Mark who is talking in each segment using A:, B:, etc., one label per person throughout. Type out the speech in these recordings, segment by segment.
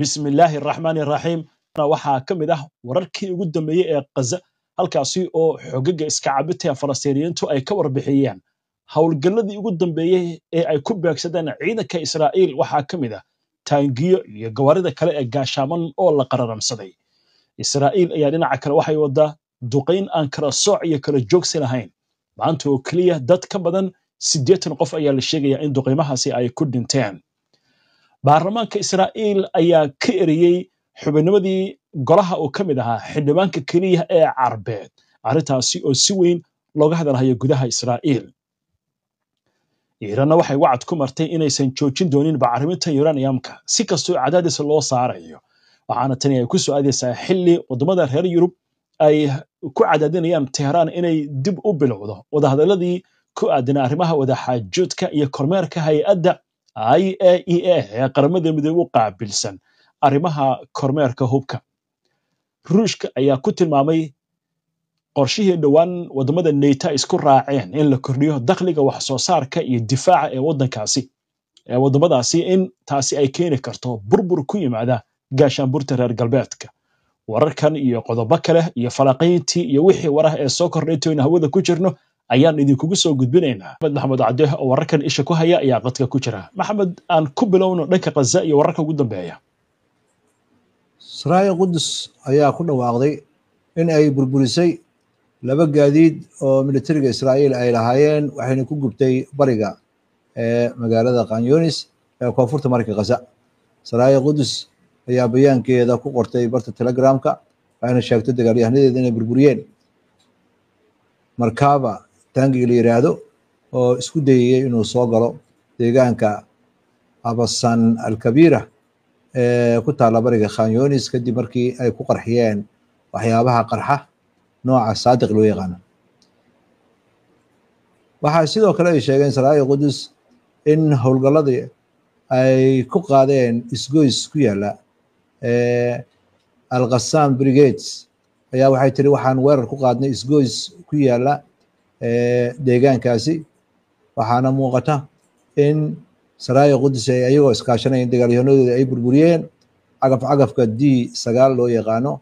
A: بسم الله الرحمن الرحيم waxaa ka mid ah wararkii ugu dambeeyay ee Gaza halkaasi oo xogaga iska cabinta Falastiiniyiintu ay ka warbixiyeen howlgalladii ugu dambeeyay ee ay ku beegsadeen ciidanka Israa'iil waxaa ka mid ah taangiyo iyo gawaarida kale ee gaashaaman oo la qararamsaday Israa'iil ayaa dhinaca kale waxay wadaa duqeyn aan kala sooc iyo kala joogsi lahayn maanta oo kaliya dad ka badan 80 qof ayaa la sheegayaa in duqeymahaasi ay ku dhinteen baarlamaanka Israa'iil ayaa ka eriyay xubinimadii golaha oo kamid ahaa xildhibaanka kaliya ee Carbeed arrintaasi oo si weyn looga hadalhayo gudaha Israa'iil Iiraan waxay wacd ku martay inaysan joojin doonin bacriminta uraniumka si kastoo cadaadis loo saarayo waxaana tani ay ku soo aadaysaa xilli wadamada reer Yurub ay ku cadaadinayaan Tehran inay dib u bilowdo wadahadaladii ku aadan arrimaha wada xaajoodka iyo kormeerka hay'adda IAEA ee qaramada midoobay u qaabilsan arrimaha kormeerka hubka Ruushka ayaa ku tilmaamay qorshihii dhawaan wadamada NATO isku raaceen in la kordhiyo dakhliga wax soo saarka iyo difaaca ee wadamadaasi in taasi ay keeni karto burbur ku yimaada gaashaanburta reer galbeedka wararkan iyo qodobo kale iyo falaqayntii iyo wixii waraha ee soo kordhaytoona hawada ku jirno ayaan idinkugu soo gudbinaynaa maxamed Cabdi oo wararkan isha ku haya ayaa qadka ku jira maxamed aan ku bilowno dhanka Gaza iyo wararka ugu dambeeya
B: Israa'iil Qudus ayaa ku dhawaaqday in ay burburisay laba gaadiid oo militariga Israa'iil ay lahaayeen waxayna ku gubtay bariga ee magaalada Khan Yunis ee koonfurta marka Gaza Israa'iil Qudus ayaa bayaankeeda ku qortay barta Telegramka waxayna sheegtay dagaalyahanedeeda inay burburiyeen markaba taangiga la yiraahdo oo isku dayay inuu soo galo deegaanka Abasan al-Kabira ku taala bariga Khan Yunis kadib markii ay ku qarxiyeen waxyaabaha qarxa nooca saadiq loo yaqaan waxa sidoo kale ay sheegeen Israa'iil Qudus in howlgalladii ay ku qaadeen isgoys ku yaala al-Qassam Brigades ayaa waxay tiri waxaan weerar ku qaadnay isgoys ku yaala deegaankaasi waxaana muuqata in Israa'iil Qudus ay ayagoo iskaashanayeen dagaalyahanadooda ay burburiyeen cagafka D9 loo yaqaano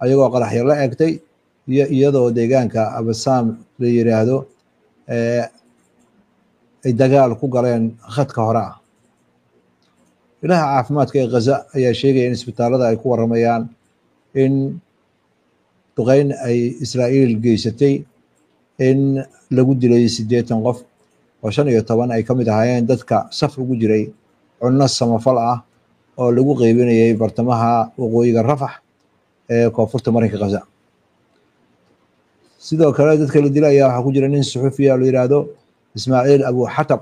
B: ayagoo qaraxyo la eegtay iyo iyadoo deegaanka Abassam la yiraahdo ay dagaal ku galeen khadka hore ah ilaha caafimaadka ee Gaza ayaa sheegay in isbitaalada ay ku waramayaan in duqeyn ay Israa'iil geysatay in lagu dilay 80 qof oo 15 ay kamid ahaayeen dadka saf ugu jiray cunno samafal ah oo lagu qaybinayay bartamaha waqooyiga Rafah ee koonfurta marinka Gaza sidoo kale dadka la dilay ayaa waxa ku jira nin suxufi ah oo la yiraahdo Ismaaciil Abu Hatab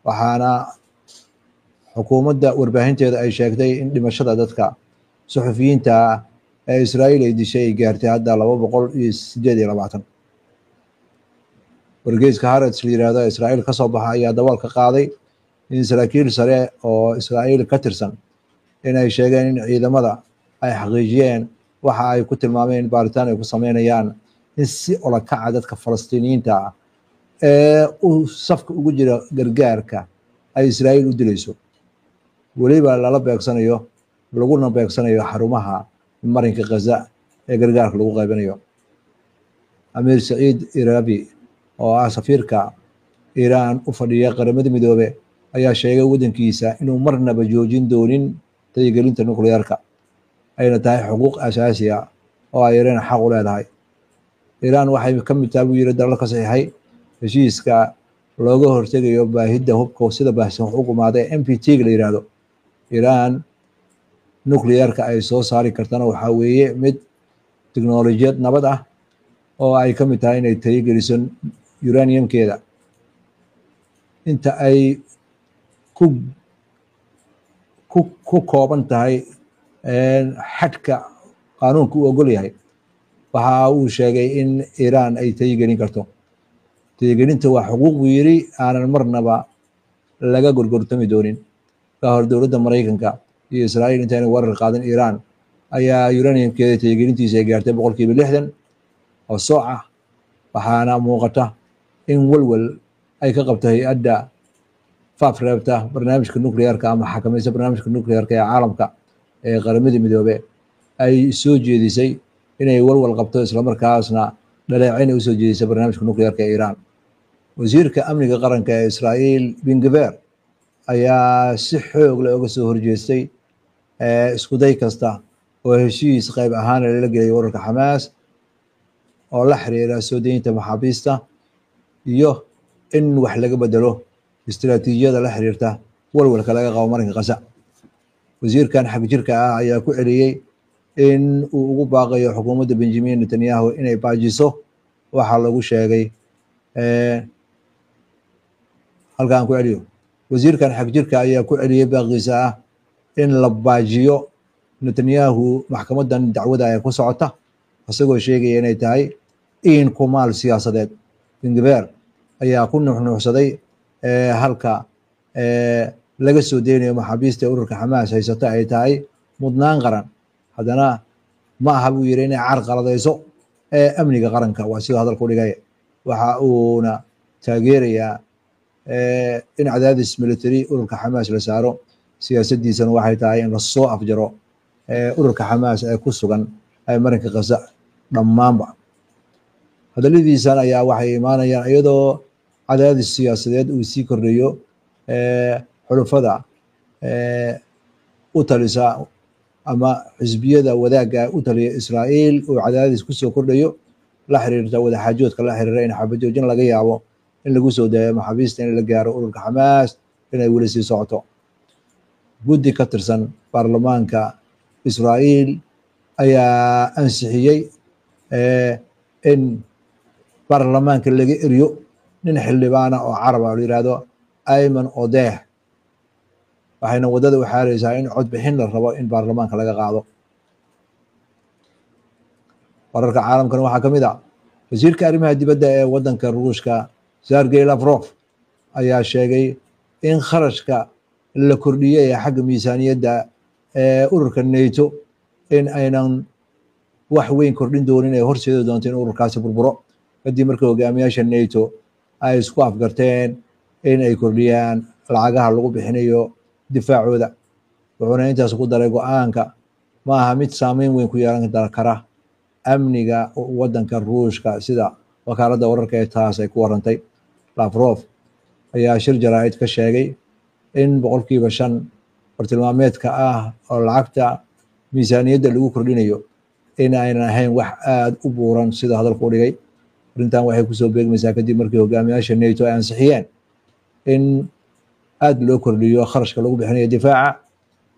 B: waxaana xukuumadda warbaahinteeda ay sheegtay in dhimashada dadka suxufiyiinta ee Israa'iil ay dishay gaartay hadda 228 wargeyska Haaretz la yiraahdo Israa'iil ka soo baxay ayaa dabaal ka qaaday in saraakiil sare oo Israa'iil ka tirsan inay sheegeen in ciidamada ay xaqiijiyeen waxa ay ku tilmaameen baaritaan ay ku sameynayaan in si ola kaca dadka Falastiiniyiinta ah ee safka ugu jira gargaarka ay Israa'iil u dilayso waliba lala beegsanayo laguna beegsanayo xarumaha marinka Gaza ee gargaarka lagu qaybinayo Amir Saeed Irabi oo ah safiirka Iiraan u fadhiya qaramada midoobay ayaa sheegay wadankiisa inuu marnaba joojin doonin taageerinta nukleerka ayna tahay xuquuq asaasi ah oo ay Iiraan xaq u leedahay Iiraan waxay ka mid tahay wiilal dalal ka saxiixay heshiiska looga hortagayo baahida hubka sida baahsan xukuumadda NPT la yiraahdo Iiraan nukleerka ay soo saari kartana waxa weeye mid tiknoolajiyad nabad ah oo ay ka mid tahay inay taageeriso uraniumkeeda inta ay ku kooban tahay xadka qaanuunku u ogol yahay waxa uu sheegay in Iiraan ay taageerin karto taageerinta waa xuquuq buu yiri aanan marnaba laga gorgortami doonin ka hor dowladda Mareykanka iyo Israa'iil intaanay weerar qaadan Iiraan ayaa uraniumkeeda taageerintiisa ay gaartay 60% oo sooca waxaana muuqata in walwal ay ka qabto hay'adda faaf reebta barnaamijka nuclearka ama xakamaysa barnaamijka nuclearka ee caalamka ee qaramada midoobe ay soo jeedisay inay walwal qabto islamarkaasna dhaleecin ay usoo jeedisay barnaamijka nuclearka ee Iran. wasiirka amniga qaranka ee Israa'iil Ben Gvir ayaa si xoog leh uga soo horjeestay isku day kasta oo heshiis qayb ahaan lala gelay ururka Xamaas oo la xiriira soo deynta maxaabiista iyo in wax laga bedelo istiraatiijiyada la xiriirta walwalka laga qabo marinka Gaza. wasiirkan xag jirka ah ayaa ku celiyay in uu ugu baaqayo xukuumadda Benjamin Netanyahu inay baajiso waxa lagu sheegay halkaan ku celiyo. wasiirkan xag jirka ayaa ku celiyay baaqiisa ah in la baajiyo Netanyahu maxkamadan dacwada ay ku socota isagoo sheegaya inay tahay in kumaal siyaasadeed. Ben Gvir ayaa ku nuuxnuuxsaday halka laga soo deynayo maxaabiista ururka Xamaas haysata ay tahay mudnaan qaran, haddana ma aha buu yiri inay carqaladayso amniga qaranka. waa sida hadalku dhigay. waxa uuna taageerayaa in cadaadis military ururka Xamaas la saaro. siyaasadiisana waxay tahay in la soo afjaro ururka Xamaas ee ku sugan marinka Gaza dhammaanba. hadaladiisan ayaa waxay imaanayaan iyadoo cadaadis siyaasadeed uu sii kordhayo xulufada u talisa ama xisbiyada wadaagga u taliya Israa'iil oo cadaadis ku soo kordhayo la xiriirta wadaxaajoodka la xiriira in xabajoojin laga yaabo in lagu soo daayo maxaabiista in la gaaro ururka Xamaas inay weli sii socoto. guddi ka tirsan baarlamaanka Israa'iil ayaa ansixiyey in baarlamaanka laga eriyo nin xildhibaana oo carab ah oo la yiraahdo Ayman Odeh, waxayna wadada u xaaraysaa in codbixin la rabo in baarlamaanka laga qaado. wararka caalamkana waxaa ka mid ah wasiirka arrimaha dibadda ee wadanka Ruushka Sergey Lavrov ayaa sheegay in kharashka la kordhiyay ee xagga miisaaniyadda ee ururka NATO in aynan wax weyn kordhin doonin ay horseedi doonto in ururkaasi burburo kadib markii hogaamiyaasha NATO ay isku afgarteen in ay kordhiyaan lacagaha lagu bixinayo difaacooda. wuxuuna intaas ku daray go'aanka ma aha mid saameyn weyn ku yeelan kara amniga wadanka Ruushka sida wakaaladda wararka ee taas ay ku warantay. Lavrov ayaa shir jaraa'id ka sheegay in 5% bartilmaameedka ah oo lacagta miisaaniyadda lagu kordhinayo in aynan ahayn wax aad u buuran sida hadalku u dhigay. arrintan waxay kusoo beegmaysaa kadib markii hogaamiyaasha NATO ay ansixiyeen in aad loo kordhiyo kharashka lagu bixinayo difaaca,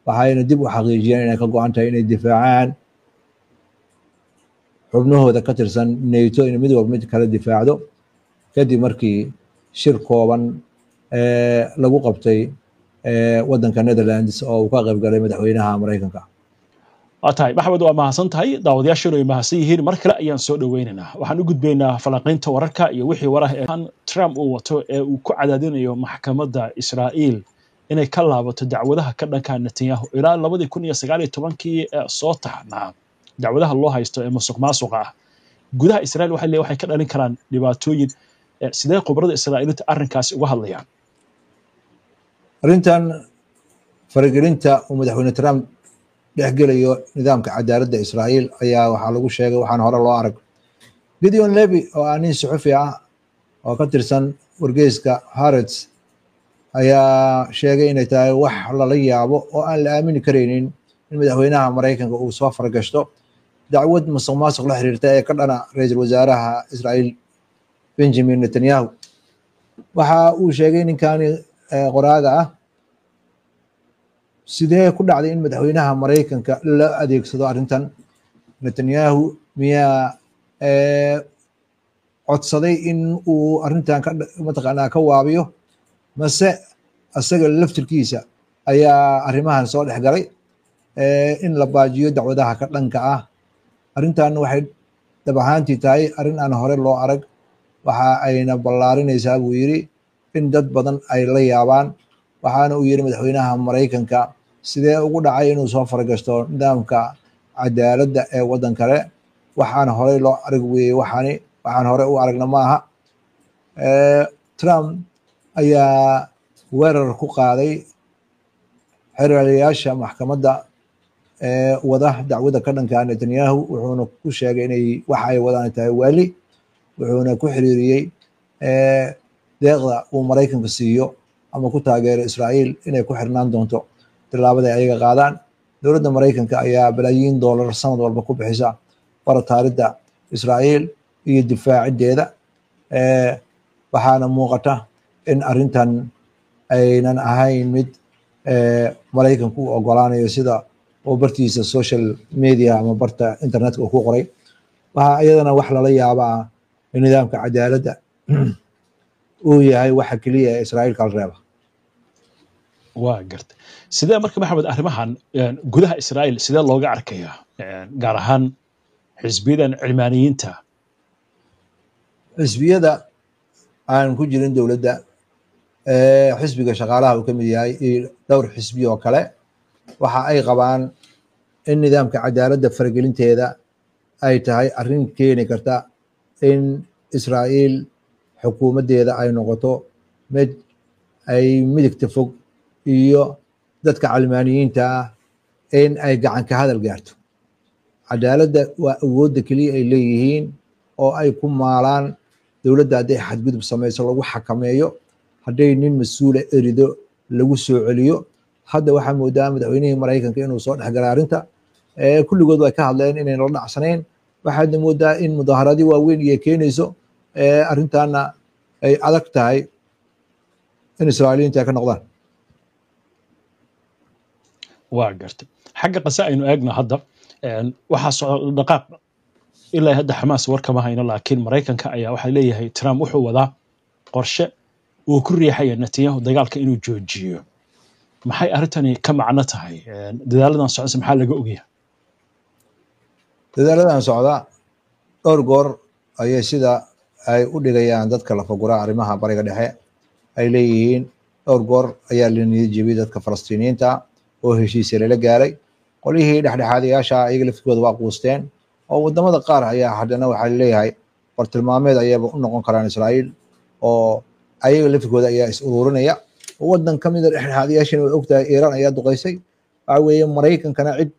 B: waxayna dib u xaqiijiyeen inay ka go'an tahay inay difaacaan xubnahooda ka tirsan NATO in mid walba mid kala difaacdo kadib markii shir kooban lagu qabtay wadanka Netherlands oo uu ka qayb galay madaxweynaha Mareykanka.
A: tahay maxamed waa mahadsan tahay. daawadayaashuna way mahadsan yihiin. mar kale ayaan soo dhaweynaynaa. waxaan u gudbaynaa falanqaynta wararka iyo wixii warar ee Trump uu wato ee uu ku cadaadinayo maxkamadda Israa'iil inay ka laabato dacwadaha ka dhanka Netanyahu ilaa 2019 soo taxnaa dacwadaha loo haysto ee musuqmaasuqa ah. gudaha Israa'iil waxay ka dhalin karaan dhibaatooyin. sidee khubarada Israa'iiliinta arrinkaasi uga hadlayaan?
B: arrintan faragelinta uu madaxweyne Trump dhexgelayo nidaamka cadaaladda Israa'iil ayaa waxaa lagu sheegay waxaan hore loo arag. Gideon Levy oo ah nin suxufi ah oo ka tirsan wargeyska Haaretz ayaa sheegay inay tahay wax lala yaabo oo aan la aamini karaynin in madaxweynaha Mareykanka uu soo faragashto dacwad musuqmaasuq la xiriirta ee ka dhana ra'iisul wasaaraha Israa'iil Benjamin Netanyahu. waxa uu sheegay ninkan qoraaga ah sidee ku dhacday in madaxweynaha Mareykanka la adeegsado arrintan. Netanyahu miyaa codsaday in uu arrintan mataqaanaa ka waabiyo mase asaga laftirkiisa ayaa arrimahan soo dhex galay in la baajiyo dacwadaha ka dhanka ah. arrintan waxay dhab ahaantii tahay arrin aan hore loo arag. waxa ayna ballaarinaysaa buu yiri in dad badan ay la yaabaan. waxaana uu yiri madaxweynaha Mareykanka sidee ugu dhacay inuu soo faragashto nidaamka cadaaladda ee wadan kale. waxaan hore loo arag weeye waxaan hore u aragna maaha. Trump ayaa weerar ku qaaday xeralayaasha maxkamadda wada dacwada ka dhanka Netanyahu, wuxuuna ku sheegay inay waxa ay wadaan tahay waali, wuxuuna ku xiriiriyey deeqda uu Maraykanka siiyo ama ku taageero Israa'iil inay ku xirnaan doonto tillaabada ayaga qaadaan. dowladda Maraykanka ayaa balaayiin dollar sanad walba ku bixisa barataaridda Israa'iil iyo difaacideeda, waxaana muuqata in arrintan aynan ahayn mid Maraykanku u ogolaanayo sida oo bartiisa social media ama barta internetka uu ku qoray. waxaa iyadana wax lala yaabaa in nidaamka cadaaladda uu yahay waxa keliya ee Israa'iil kala reeba.
A: waa gartay sidee marka maxamed arrimahan gudaha Israa'iil sidee looga arkayaa gaar ahaan xisbiyadan cilmaaniyiinta?
B: xisbiyada aan ku jirin dowladda, xisbiga shaqaalaha uu ka mid yahay iyo dhowr xisbi oo kale, waxa ay qabaan in nidaamka cadaaladda faragelinteeda ay tahay arrin keeni karta in Israa'iil xukuumaddeeda ay noqoto mid ay midigta fog iyo dadka calmaaniyiinta ah in ay gacan ka hadal gaarto. cadaaladda waa awoodda keliya ay leeyihiin oo ay ku maalaan. dowladda hadday xadgudub samayso lagu xakameeyo, hadday nin mas-uula erido lagu soo celiyo. hadda waxaa moodaa madaxweynihii Maraykanka inuu soo dhexgalay arrinta, kulligood way ka hadleen inayn la dhacsanayn. waxaadna moodaa in mudaaharadii waaweyn iyo keenayso arrintaana ay adag tahay in Israa'iiliyiinta ay ka noqdaan.
A: waa gartay xagga qasa aynu eegno hadda waxaa socda dhaqaaq ilaa hadda Xamaas war kama hayno, laakiin Maraykanka ayaa waxa leeyahay Trump wuxuu wadaa qorshe uu ku riixayo Netanyahu dagaalka inuu joojiyo. maxay arrintani ka macno tahay? dadaaladan socda maxaa laga ogyahay?
B: dadaaladan socda dhowr goor ayay sida ay u dhigayaan dadka la fagura arrimaha bariga dhexe ay leeyihiin. dhowr goor ayaa la niyad jebiyey dadka Falastiiniyiinta oo heshiis lala gaaray. qolyihii dhexdhexaadayaasha ayaga laftigooda waa quusteen, oo wadamada qaar ayaa haddana waxaa leeyahay bartilmaameed ayaba u noqon karaan Israa'iil, oo ayaga laftigooda ayaa is ururinaya. wadan ka mid a dhexdhexaadayaashana way ogtahay Iiraan ayaa duqeysay. waxa weeye Maraykankana cid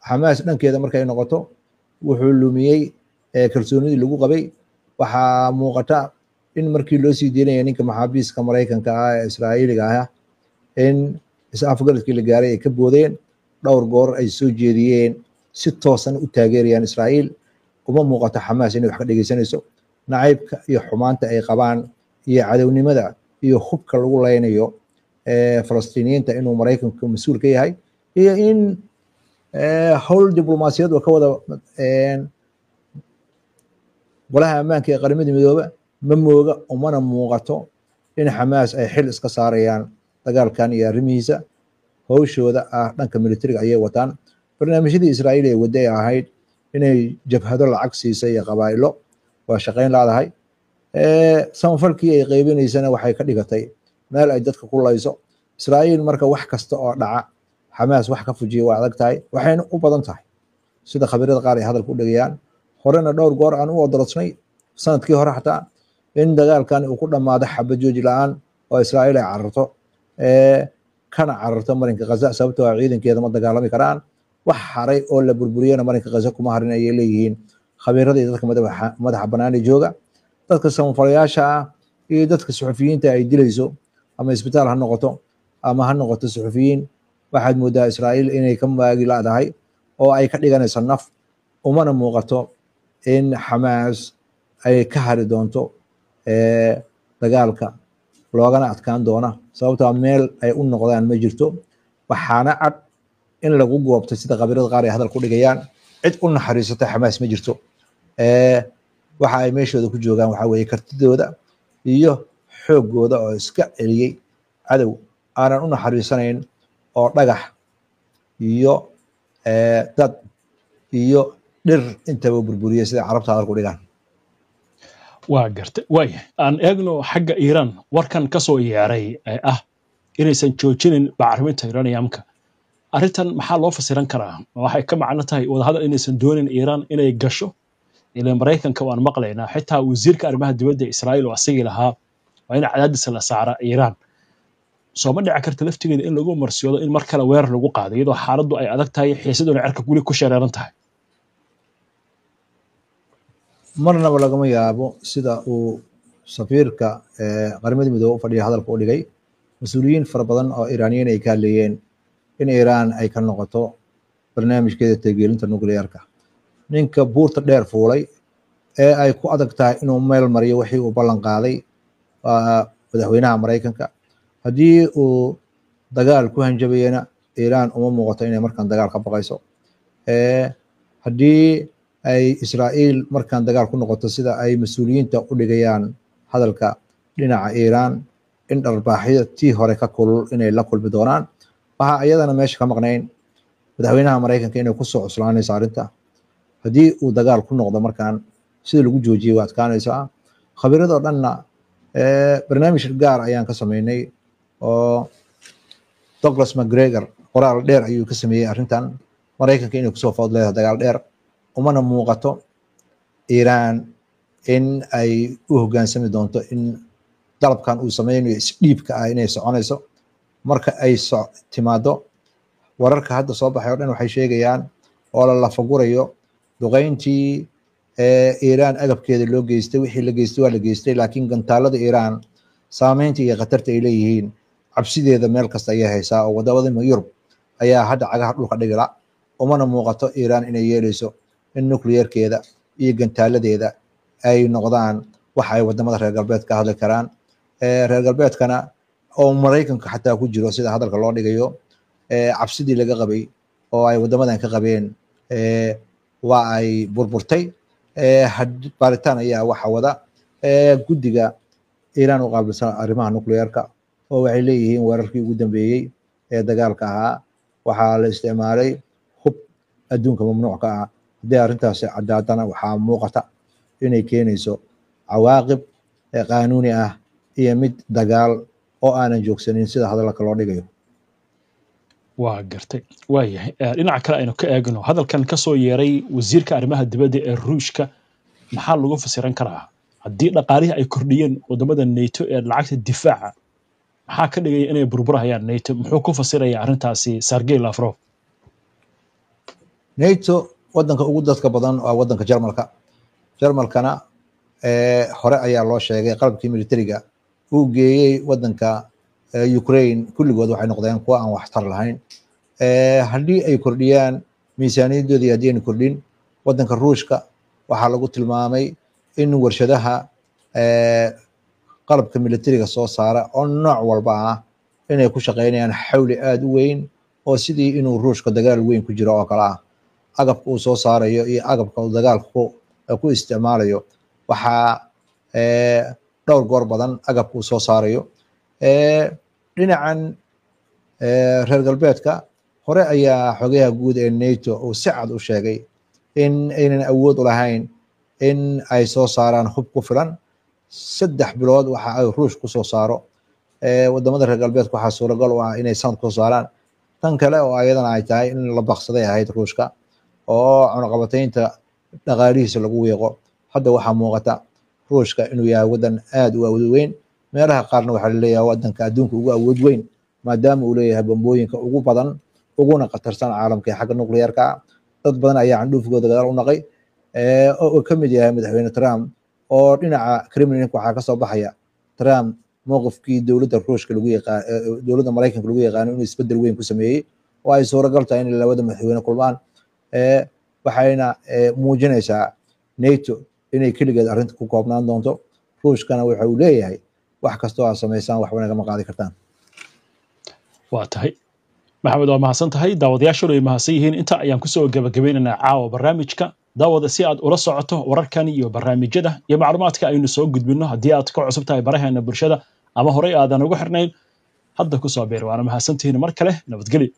B: Xamaas dhankeeda markay noqoto wuxuu lumiyey kalsoonidii lagu qabay. waxaa muuqata in markii loo sii deynaya ninka maxaabiiska Maraykanka ah ee Israa'iiliga ah in is-afgaradkii la gaaray ay ka boodeen. dhowr goor ay soo jeediyeen si toosan u taageerayaan Israa'iil. uma muuqato Xamaas inay wax ka dhegeysanayso. nacaybka iyo xumaanta ay qabaan iyo cadownimada iyo hubka lagu leynayo Falastiiniyiinta inuu Maraykanku mas-uul ka yahay, iyo in howl diblomaasiyad oo ka wada golaha ammaanka ee qaramada midooba ma mooga, umana muuqato in Xamaas ay xil iska saarayaan dagaalkan iyo arrimihiisa. howshooda ah dhanka militariga ayay wataan. barnaamijyadii Israa'iil ee wadday ahayd inay jabhado lacag siisay iyo qabaa'ilo waa shaqayn laadahay. samafalkii ay qaybinaysana waxay ka dhigatay meel ay dadka ku layso. Israa'iil marka wax kasta oo dhaca Xamaas wax ka fujiya waa adag tahay, waxayna u badan tahay sida khabiirada qaar ay hadalka u dhagayaan. horena dhowr goor aan u odorsnay sanadkii hore xataa in dagaalkan uu ku dhammaado xabad jooji la'aan oo Israa'iil ay cararto kana cararto marinka Gaza, sababtoo ah ciidankeeda ma dagaalami karaan. wax haray oo la burburiyana marinka Gaza kuma harin ayay leeyihiin khabiirada iyo dadka madaxa banaani jooga. dadka samafalayaasha ah iyo dadka suxufiyiinta ay dilayso ama isbitaal ha noqoto ama ha noqoto suxufiyiin, waxaad moodaa Israa'iil inay ka maagi laadahay oo ay ka dhiganayso naf. umana muuqato in Xamaas ay ka hari doonto dagaalka loogana adkaan doona, sababtoo meel ay u noqdaan ma jirto. waxaana cad in lagu goobtay sida khabiirada qaar ay hadal ku dhigayaan cid u naxariisata Xamaas ma jirto. waxa ay meeshooda ku joogaan waxaa weeye kartidooda iyo xoogooda oo iska celiyey cadow aanan u naxariisanayn oo dhagax iyo dad iyo dhir intaba burburiya sida carabta hadal ku dhigaan.
A: waa gartay waaya aan eegno xagga Iiraan warkan ka soo yeeray ee ah inaysan joojinin bacriminta uraniumka. arrintan maxaa loo fasiran karaa? waxay ka macno tahay wadahadal inaysan doonin Iiraan inay gasho ilaa Maraykanka waan maqlaynaa xitaa wasiirka arrimaha dibadda Israa'iil oo asagii lahaa waa in cadaadis la saara Iiraan soo ma dhici karta laftigeeda in lagu marsiyoodo in mar kale weerar lagu qaado iyadoo xaaladdu ay adag tahay xiisaduna cirka guri ku shareeran tahay
B: marnaba lagama yaabo sida uu safiirka qaramada midoobay u fadhiya hadalka u dhigay mas-uuliyiin fara badan oo Iiraaniyiin ay ka hadlayeen in Iiraan ay ka noqoto barnaamijkeeda taageerinta nukliyeerka ninka buurta dheer fuulay ee ay ku adag tahay inuu meel mariyo wixii uu ballan qaaday madaxweynaha Mareykanka haddii uu dagaal ku hanjabayna Iiraan uma muuqato inay markaan dagaal ka baqayso haddii ay Israa'iil markaan dagaal ku noqoto sida ay mas-uuliyiinta u dhigayaan hadalka dhinaca Iiraan in dharbaaxyo tii hore ka kulul inay la kulmi doonaan waxa iyadana meesha ka maqnayn madaxweynaha Mareykanka inay ku soo cuslaanayso arrinta haddii uu dagaal ku noqdo markaan sida lagu joojiyay waa adkaanaysaa khabiirada dhanna barnaamij gaar ayaan ka sameynay oo Douglas McGregor qoraal dheer ayuu ka sameeyay arrintan Mareykanka inay kusoo food leedahay dagaal dheer umana muuqato Iiraan in ay u hoggaansami doonto in dalabkan uu sameynayo isdhiibka ah inay soconayso marka ay timaado wararka hadda soo baxay oo dhan waxay sheegayaan oo la lafagurayo duqeyntii Iiraan agabkeeda loo geystay wixii la geystay waa la geystay laakiin gantaalada Iiraan saameynta iyo khatarta ay leeyihiin cabsideeda meel kasta ayay haysaa oo wadamada Yurub ayaa hadda cagaha dhulka dhigila umana muuqato Iiraan inay yeelayso in nukliyeerkeeda iyo gantaaladeeda ay noqdaan waxa ay wadamada reer galbeedka ka hadli karaan reer galbeedkana oo Mareykanka xataa ku jiro sida hadalka loo dhigayo cabsidii laga qabay oo ay wadamadan ka qabeen waa ay burburtay baaritaan ayaa waxa wada guddiga Iiraan u qaabilsan arrimaha nukliyeerka oo waxay leeyihiin weerarkii ugu dambeeyay ee dagaalka ahaa waxaa la isticmaalay hub adduunka mamnuuc ka ah haddii arrintaasi caddaadana waxaa muuqata inay keenayso cawaaqib qaanuuni ah iyo mid dagaal oo aanan joogsanin sida hadalka loo dhigayo
A: waa gartay waayahay dhinaca kale aynu ka eegno hadalkan ka soo yeeray wasiirka arrimaha dibadda ee Ruushka maxaa lagu fasiran karaa haddii dhaqaalihii ay kordhiyeen wadamada NATO ee lacagta difaaca maxaa ka dhigaya inay burburayaan NATO muxuu ku fasirayaa arrintaasi Sergey Lavrov
B: NATO wadanka ugu dadka badan waa wadanka Jarmalkana hore ayaa loo sheegay qalabkii militariga uu geeyay wadanka Ukraine kulligood waxay noqdeen kuwa aan wax tar lahayn haddii ay kordhiyaan miisaaniyadoodii haddii ay kordhin wadanka Ruushka waxaa lagu tilmaamay in warshadaha qalabka militariga soo saara oo nooc walba ah inay ku shaqeynayaan xawli aad u weyn oo sidii inuu Ruushka dagaal weyn ku jiro oo kala ah agabka uu soo saarayo iyo agabka uu dagaalka ku isticmaalayo waxaa dhowr goor badan agabka uu soo saarayo dhinacan reer galbeedka hore ayaa xogayaha guud ee NATO uu si cad u sheegay in aynan awood u lahayn in ay soo saaraan hub ku filan 3 bilood waxa ay Ruush ku soo saaro wadamada reer galbeedka waxaa suuragal u ah inay sanad ku saaraan tan kale oo ayadana ay tahay in la baqsaday ahayd Ruushka oo cunaqabataynta dhaqaalihiisa lagu weeqo hadda waxaa muuqata Ruushka inuu yahay wadan aad u awood weyn meelaha qaarna waxaa la leeyahay wadanka adduunka ugu awood weyn maadaama uu leeyahay bombooyinka ugu badan uguna qatarsan caalamka ee xagga nukliyeerka dad badan ayaa candhuufkooda gadaal u naqay oo ka mid yahay madaxweyne Trump oo dhinaca Kremlin-ka waxaa ka soo baxaya Trump mowqifkii dowladda Ruushka lagu yaqaan dowladda Mareykanka lagu yaqaan inuu isbedel weyn ku sameeyay oo ay suuragal tahay in labada madaxweyne kulmaan waxayna muujinaysaa NATO inay kaligeed arrinta ku koobnaan doonto Ruushkana waxa uu leeyahay wax kastoo aad samaysaan waxba nagama qaadi kartaan
A: waa tahay maxamed waa mahadsan tahay daawadayaashu way mahadsan yihiin inta ayaan kusoo gabagabaynaynaa caawa barnaamijka daawada si aad ula socoto wararkan iyo barnaamijyada iyo macluumaadka aynu soo gudbino haddii aad ka cusub tahay baraheena bulshada ama horey aadan ugu xirnayn hadda kusoo beer waana mahadsantihiin mar kale nabadgelyo